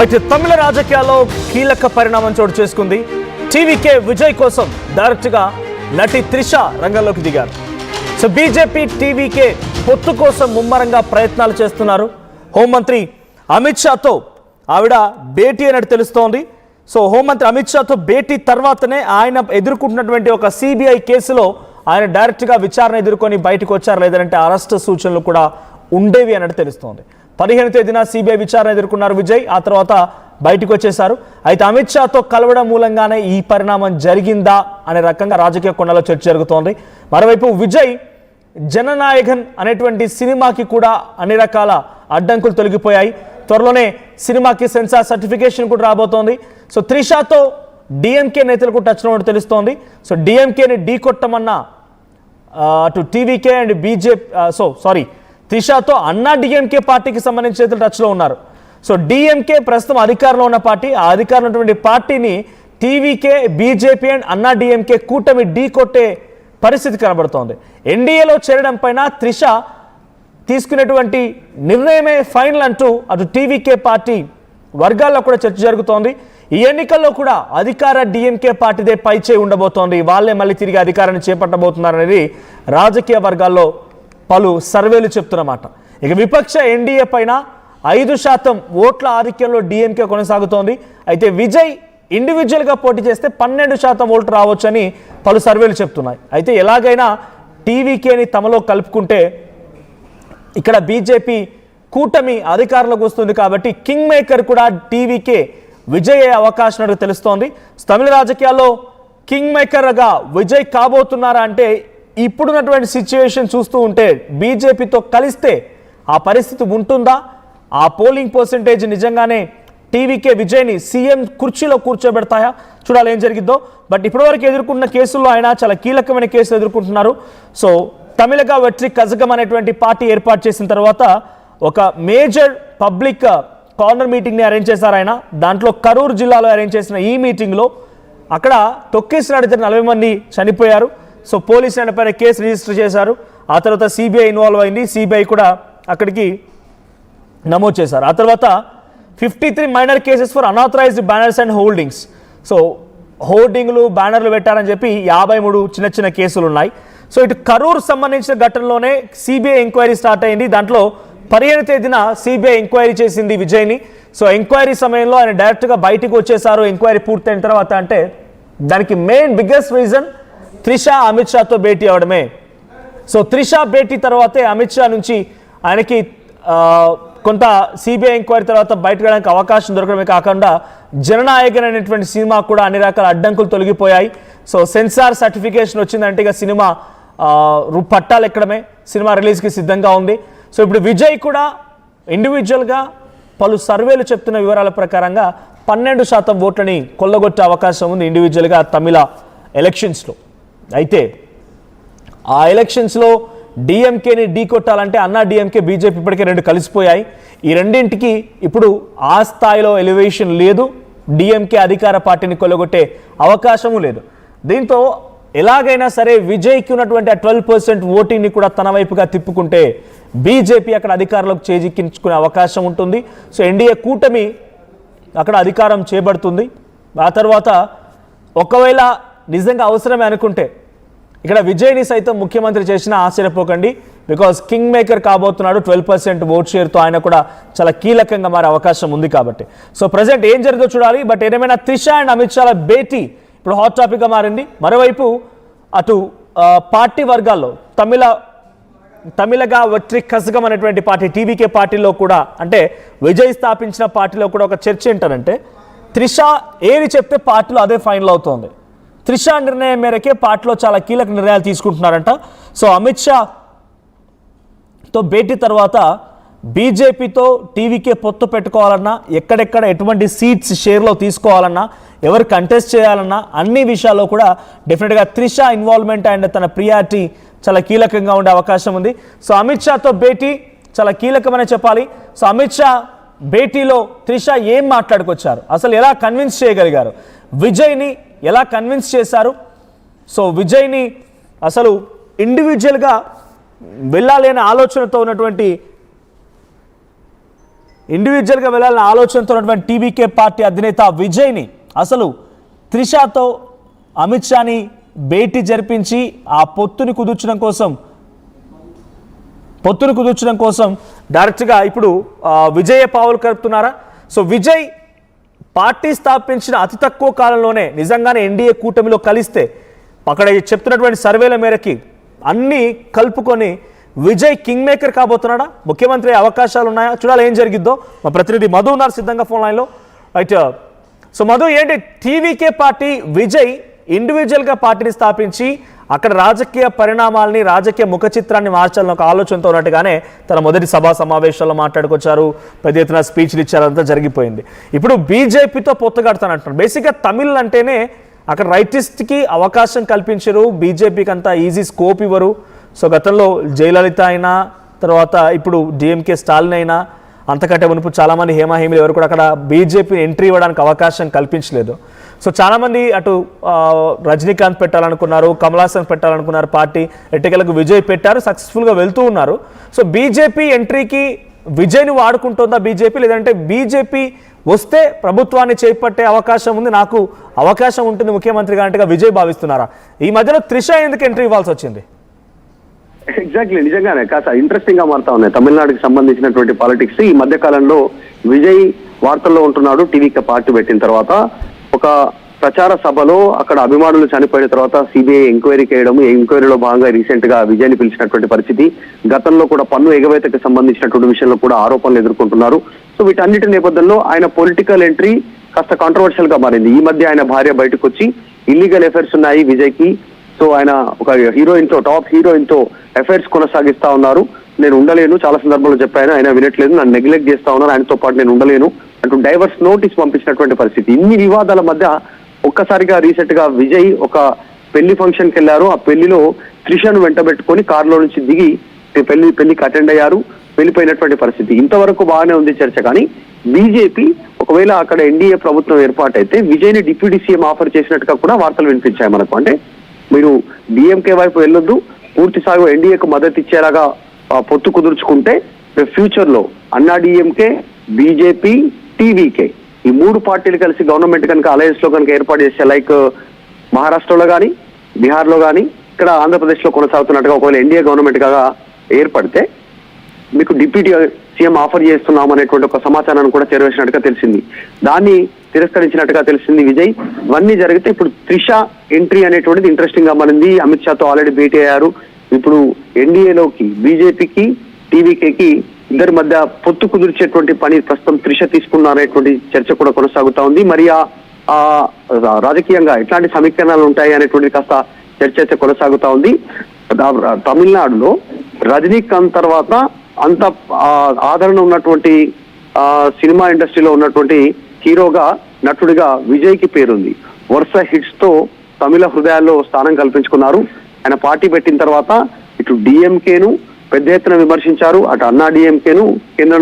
అయితే తమిళ రాజకీయాల్లో కీలక పరిణామం చోటు చేసుకుంది. టీవీకే విజయ్ కోసం డైరెక్ట్గా నటి త్రిష రంగంలోకి దిగారు. సో బీజేపీ టీవీకే పొత్తు కోసం ముమ్మరంగా ప్రయత్నాలు చేస్తున్నారు. హోంమంత్రి అమిత్ షాతో ఆవిడ భేటీ అన్నట్టు తెలుస్తోంది. సో హోంమంత్రి అమిత్ షాతో భేటీ తర్వాతనే ఆయన ఎదుర్కొంటున్నటువంటి ఒక సిబిఐ కేసులో ఆయన డైరెక్ట్గా విచారణ ఎదుర్కొని బయటకు వచ్చారు. లేదంటే అరెస్ట్ సూచనలు కూడా ఉండేవి అన్నట్టు తెలుస్తోంది. 15వ తేదీన సిబిఐ విచారణ ఎదుర్కొన్నారు విజయ్. ఆ తర్వాత బయటకు వచ్చేశారు. అయితే అమిత్ షాతో కలవడం మూలంగానే ఈ పరిణామం జరిగిందా అనే రకంగా రాజకీయ కోణంలో చర్చ జరుగుతోంది. మరోవైపు విజయ్ జననాయకన్ అనేటువంటి సినిమాకి కూడా అన్ని రకాల అడ్డంకులు తొలగిపోయాయి. త్వరలోనే సినిమాకి సెన్సార్ సర్టిఫికేషన్ కూడా రాబోతోంది. సో త్రిషాతో డిఎంకే నేతలకు టచ్లో ఉన్నట్టు తెలుస్తోంది. సో డిఎంకేని ఢీకొట్టమన్న అటు టీవీకే అండ్ బీజేపీ త్రిషాతో అన్నా డిఎంకే పార్టీకి సంబంధించిన నేతలు టచ్లో ఉన్నారు. సో డిఎంకే ప్రస్తుతం అధికారంలో ఉన్న పార్టీ. ఆ అధికారంలో ఉన్నటువంటి పార్టీని టీవీకే, బీజేపీ అండ్ అన్నా డిఎంకే కూటమి ఢీకొట్టే పరిస్థితి కనబడుతోంది. ఎన్డీఏలో చేరడం పైన త్రిష తీసుకునేటువంటి నిర్ణయమే ఫైనల్ అంటూ అటు టీవీకే పార్టీ వర్గాల్లో కూడా చర్చ జరుగుతోంది. ఈ ఎన్నికల్లో కూడా అధికార డిఎంకే పార్టీదే పైచేయి ఉండబోతోంది. వాళ్ళే మళ్ళీ తిరిగి అధికారాన్ని చేపట్టబోతున్నారనేది రాజకీయ వర్గాల్లో పలు సర్వేలు చెప్తున్నమాట. ఇక విపక్ష ఎన్డీఏ పైన 5% ఓట్ల ఆధిక్యంలో డిఎంకే కొనసాగుతోంది. అయితే విజయ్ ఇండివిజువల్గా పోటీ చేస్తే 12% ఓట్లు రావచ్చని పలు సర్వేలు చెప్తున్నాయి. అయితే ఎలాగైనా టీవీకేని తమలో కలుపుకుంటే ఇక్కడ బీజేపీ కూటమి అధికారంలోకి వస్తుంది. కాబట్టి కింగ్ మేకర్ కూడా టీవీకే విజయ్ అయ్యే అవకాశం ఉన్నట్టు తెలుస్తోంది. తమిళ రాజకీయాల్లో కింగ్ మేకర్గా విజయ్ కాబోతున్నారా అంటే ఇప్పుడున్నటువంటి సిచ్యువేషన్ చూస్తూ ఉంటే బీజేపీతో కలిస్తే ఆ పరిస్థితి ఉంటుందా? ఆ పోలింగ్ పర్సెంటేజ్ నిజంగానే టీవీకే విజయ్ని సీఎం కుర్చీలో కూర్చోబెడతాయా? చూడాలి ఏం జరిగిద్దో. బట్ ఇప్పటివరకు ఎదుర్కొన్న కేసుల్లో ఆయన చాలా కీలకమైన కేసులు ఎదుర్కొంటున్నారు. సో తమిళగా వెట్రి కజగం అనేటువంటి పార్టీ ఏర్పాటు చేసిన తర్వాత ఒక మేజర్ పబ్లిక్ కార్నర్ మీటింగ్ని అరేంజ్ చేశారు ఆయన. దాంట్లో కరూర్ జిల్లాలో అరేంజ్ చేసిన ఈ మీటింగ్లో అక్కడ తొక్కేసినాడు 40 మంది చనిపోయారు. సో పోలీసులు ఆయన పైన కేసు రిజిస్టర్ చేశారు. ఆ తర్వాత సిబిఐ ఇన్వాల్వ్ అయింది. సిబిఐ కూడా అక్కడికి నమోదు చేశారు. ఆ తర్వాత 53 minor cases for unauthorised banners and holdings. So హోర్డింగ్లు, బ్యానర్లు పెట్టారని చెప్పి 53 చిన్న చిన్న కేసులు ఉన్నాయి. సో ఇటు కరూర్ సంబంధించిన ఘటనలోనే సిబిఐ ఎంక్వైరీ స్టార్ట్ అయింది. దాంట్లో 15వ తేదీన సిబిఐ ఎంక్వైరీ చేసింది విజయ్ని. సో ఎంక్వైరీ సమయంలో ఆయన డైరెక్ట్గా బయటకు వచ్చేసారు. ఎంక్వైరీ పూర్తయిన తర్వాత అంటే దానికి main biggest reason Trisha Amit షాతో భేటీ అవడమే. సో త్రిష భేటీ తర్వాతే అమిత్ షా నుంచి ఆయనకి కొంత సిబిఐ ఎంక్వైరీ తర్వాత బయటకు వెళ్ళడానికి అవకాశం దొరకడమే కాకుండా జననాయకన్ అనేటువంటి సినిమా కూడా అన్ని రకాల అడ్డంకులు తొలగిపోయాయి. సో సెన్సార్ సర్టిఫికేషన్ వచ్చిందంటే ఇక సినిమా పట్టాలు ఎక్కడమే, సినిమా రిలీజ్కి సిద్ధంగా ఉంది. సో ఇప్పుడు విజయ్ కూడా ఇండివిజువల్గా పలు సర్వేలు చెప్తున్న వివరాల ప్రకారంగా 12% ఓట్లని కొల్లగొట్టే అవకాశం ఉంది ఇండివిజువల్గా తమిళ ఎలక్షన్స్లో. అయితే ఆ ఎలక్షన్స్లో డిఎంకేని ఢీకొట్టాలంటే అన్నా డిఎంకే, బీజేపీ ఇప్పటికే 2 కలిసిపోయాయి. ఈ రెండింటికి ఇప్పుడు ఆ స్థాయిలో ఎలివేషన్ లేదు. డిఎంకే అధికార పార్టీని కొల్లగొట్టే అవకాశము లేదు. దీంతో ఎలాగైనా సరే విజయ్కి ఉన్నటువంటి ఆ 12% ఓటింగ్ని కూడా తన వైపుగా తిప్పుకుంటే బీజేపీ అక్కడ అధికారంలోకి చేజిక్కించుకునే అవకాశం ఉంటుంది. సో ఎన్డీఏ కూటమి అక్కడ అధికారం చేపడుతుంది. ఆ తర్వాత ఒకవేళ నిజంగా అవసరమే అనుకుంటే ఇక్కడ విజయ్ని సైతం ముఖ్యమంత్రి చేసిన ఆశ్చర్యపోకండి. బికాజ్ కింగ్ మేకర్ కాబోతున్నాడు. 12% ఓట్ షేర్తో ఆయన కూడా చాలా కీలకంగా మారే అవకాశం ఉంది కాబట్టి. సో ప్రజెంట్ ఏం జరిగిందో చూడాలి. బట్ ఏదేమైనా త్రిష అండ్ అమిత్ షాల భేటీ ఇప్పుడు హాట్ టాపిక్గా మారింది. మరోవైపు అటు పార్టీ వర్గాల్లో తమిళగా వెట్రి కజగం అనేటువంటి పార్టీ టీవీకే పార్టీలో కూడా, అంటే విజయ్ స్థాపించిన పార్టీలో కూడా ఒక చర్చ ఏంటంటే త్రిష ఏది చెప్తే పార్టీలో అదే ఫైనల్ అవుతోంది. త్రిష నిర్ణయం మేరకే పార్టీలో చాలా కీలక నిర్ణయాలు తీసుకుంటున్నారంట. సో అమిత్ షాతో భేటీ తర్వాత బీజేపీతో టీవీకే పొత్తు పెట్టుకోవాలన్నా, ఎక్కడెక్కడ ఎటువంటి సీట్స్ షేర్లో తీసుకోవాలన్నా, ఎవరు కంటెస్ట్ చేయాలన్నా అన్ని విషయాల్లో కూడా డెఫినెట్గా త్రిష ఇన్వాల్వ్మెంట్ అండ్ తన ప్రియారిటీ చాలా కీలకంగా ఉండే అవకాశం ఉంది. సో అమిత్ షాతో భేటీ చాలా కీలకమనే చెప్పాలి. సో అమిత్ షా భేటీలో త్రిష ఏం మాట్లాడుకొచ్చారు, అసలు ఎలా కన్విన్స్ చేయగలిగారు, విజయ్ని ఎలా కన్విన్స్ చేశారు, సో విజయ్ని అసలు ఇండివిజువల్గా వెళ్ళాలి అనే ఆలోచనతో ఉన్నటువంటి ఇండివిజువల్గా వెళ్ళాలన్న ఆలోచనతో ఉన్నటువంటి టీవీకే పార్టీ అధినేత విజయ్ని అసలు త్రిషాతో అమిత్ షాని భేటీ జరిపించి ఆ పొత్తుని కుదుర్చడం కోసం డైరెక్ట్గా ఇప్పుడు విజయ్ పావులు కలుపుతున్నారా? సో విజయ్ పార్టీ స్థాపించిన అతి తక్కువ కాలంలోనే నిజంగానే ఎన్డీఏ కూటమిలో కలిస్తే అక్కడ చెప్తున్నటువంటి సర్వేల మేరకి అన్నీ కలుపుకొని విజయ్ కింగ్ మేకర్ కాబోతున్నాడా? ముఖ్యమంత్రి అవకాశాలు ఉన్నాయా? చూడాలి ఏం జరిగిద్దో. మా ప్రతినిధి మధు ఉన్నారు సిద్ధంగా ఫోన్ లైన్లో. రైట్. సో మధు, ఏంటి టీవీకే పార్టీ విజయ్ ఇండివిజువల్గా పార్టీని స్థాపించి అక్కడ రాజకీయ పరిణామాలని రాజకీయ ముఖ చిత్రాన్ని మార్చాలని ఒక ఆలోచనతో ఉన్నట్టుగానే తన మొదటి సభా సమావేశాల్లో మాట్లాడుకొచ్చారు, పెద్ద ఎత్తున స్పీచ్లు ఇచ్చారు, అంతా జరిగిపోయింది. ఇప్పుడు బీజేపీతో పొత్తు కడతానంటున్నారు. బేసిక్గా తమిళ్ అంటేనే అక్కడ రైటిస్ట్కి అవకాశం కల్పించరు, బీజేపీకి అంతా ఈజీ స్కోప్ ఇవ్వరు. సో గతంలో జయలలిత అయినా, తర్వాత ఇప్పుడు డిఎంకే స్టాలిన్ అయినా, అంతకంటే మునుపు చాలామంది హేమాహేమిలు ఎవరు కూడా అక్కడ బీజేపీని ఎంట్రీ ఇవ్వడానికి అవకాశం కల్పించలేదు. సో చాలామంది అటు రజనీకాంత్ పెట్టాలనుకున్నారు, కమల్ హాసన్ పెట్టాలనుకున్నారు, పార్టీ ఎట్టకేలకు విజయ్ పెట్టారు, సక్సెస్ఫుల్గా వెళ్తూ ఉన్నారు. సో బీజేపీ ఎంట్రీకి విజయ్ని వాడుకుంటుందా బీజేపీ, లేదంటే బీజేపీ వస్తే ప్రభుత్వాన్ని చేపట్టే అవకాశం ఉంది, నాకు అవకాశం ఉంటుంది ముఖ్యమంత్రిగా అంటేగా విజయ్ భావిస్తున్నారా? ఈ మధ్యలో త్రిష ఎందుకు ఎంట్రీ ఇవ్వాల్సి వచ్చింది? ఎగ్జాక్ట్లీ, నిజంగానే కాస్త ఇంట్రెస్టింగ్ గా మారుతా ఉన్నాయి తమిళనాడుకి సంబంధించినటువంటి పాలిటిక్స్. ఈ మధ్య కాలంలో విజయ్ వార్తల్లో ఉంటున్నాడు. టీవీకి పార్టీ పెట్టిన తర్వాత ఒక ప్రచార సభలో అక్కడ అభిమానులు చనిపోయిన తర్వాత సిబిఐ ఎంక్వైరీ చేయడం, ఎంక్వైరీలో భాగంగా రీసెంట్ గా విజయ్ని పిలిచినటువంటి పరిస్థితి. గతంలో కూడా పన్ను ఎగవేతకు సంబంధించినటువంటి విషయంలో కూడా ఆరోపణలు ఎదుర్కొంటున్నారు. సో వీటన్నిటి నేపథ్యంలో ఆయన పొలిటికల్ ఎంట్రీ కాస్త కాంట్రవర్షియల్ గా మారింది. ఈ మధ్య ఆయన భార్య బయటకు వచ్చి ఇల్లీగల్ అఫైర్స్ ఉన్నాయి విజయ్ కి, సో ఆయన ఒక హీరోయిన్ తో, టాప్ హీరోయిన్ తో అఫైర్స్ కొనసాగిస్తా ఉన్నారు, నేను ఉండలేను, చాలా సందర్భాల్లో చెప్పాను, ఆయన వినట్లేదు, నన్ను నెగ్లెక్ట్ చేస్తా ఉన్నారు, ఆయనతో పాటు నేను ఉండలేను అంటూ డైవర్స్ నోటీస్ పంపించినటువంటి పరిస్థితి. ఇన్ని వివాదాల మధ్య ఒక్కసారిగా రీసెంట్ గా విజయ్ ఒక పెళ్లి ఫంక్షన్ కి వెళ్లారు. ఆ పెళ్లిలో త్రిషను వెంటబెట్టుకొని కారులో నుంచి దిగి పెళ్లికి అటెండ్ అయ్యారు, వెళ్ళిపోయినటువంటి పరిస్థితి. ఇంతవరకు బాగానే ఉంది చర్చ. కానీ బీజేపీ ఒకవేళ అక్కడ ఎన్డీఏ ప్రభుత్వం ఏర్పాటైతే విజయ్ని డిప్యూటీ సీఎం ఆఫర్ చేసినట్టుగా కూడా వార్తలు వినిపించాయి మనకు. అంటే మీరు డిఎంకే వైపు వెళ్ళొద్దు, పూర్తి స్థాయిలో ఎన్డీఏకు మద్దతు ఇచ్చేలాగా పొత్తు కుదుర్చుకుంటే ఫ్యూచర్ లో అన్నా డిఎంకే, బీజేపీ, టీవీకే ఈ మూడు పార్టీలు కలిసి గవర్నమెంట్ కనుక అలయన్స్ లో కనుక ఏర్పాటు చేస్తే, లైక్ మహారాష్ట్రలో కానీ, బీహార్ లో కానీ, ఇక్కడ ఆంధ్రప్రదేశ్ లో కొనసాగుతున్నట్టుగా ఒకవేళ ఎన్డీఏ గవర్నమెంట్ గా ఏర్పడితే మీకు డిప్యూటీ సీఎం ఆఫర్ చేస్తున్నాం అనేటువంటి ఒక సమాచారాన్ని కూడా చేరవేసినట్టుగా తెలిసింది. దాన్ని తిరస్కరించినట్టుగా తెలిసింది విజయ్. ఇవన్నీ జరిగితే ఇప్పుడు త్రిష ఎంట్రీ అనేటువంటిది ఇంట్రెస్టింగ్ గా మారింది. అమిత్ షాతో ఆల్రెడీ భేటీ అయ్యారు. ఇప్పుడు ఎన్డీఏలోకి బీజేపీకి, టీవీకేకి ఇద్దరి మధ్య పొత్తు కుదిర్చేటువంటి పని ప్రస్తుతం త్రిష తీసుకున్నారనేటువంటి చర్చ కూడా కొనసాగుతా ఉంది. మరి ఆ రాజకీయంగా ఎట్లాంటి సమీకరణాలు ఉంటాయి అనేటువంటి కాస్త చర్చ అయితే కొనసాగుతా ఉంది. తమిళనాడులో రజనీకాంత్ తర్వాత అంత ఆదరణ ఉన్నటువంటి సినిమా ఇండస్ట్రీలో ఉన్నటువంటి హీరోగా, నటుడిగా విజయ్ కి పేరుంది. వరుస హిట్స్ తో తమిళ హృదయాల్లో స్థానం కల్పించుకున్నారు. ఆయన పార్టీ పెట్టిన తర్వాత ఇటు డిఎంకేను పెద్ద ఎత్తున విమర్శించారు, అటు అన్నా డిఎంకేను కేంద్రంలో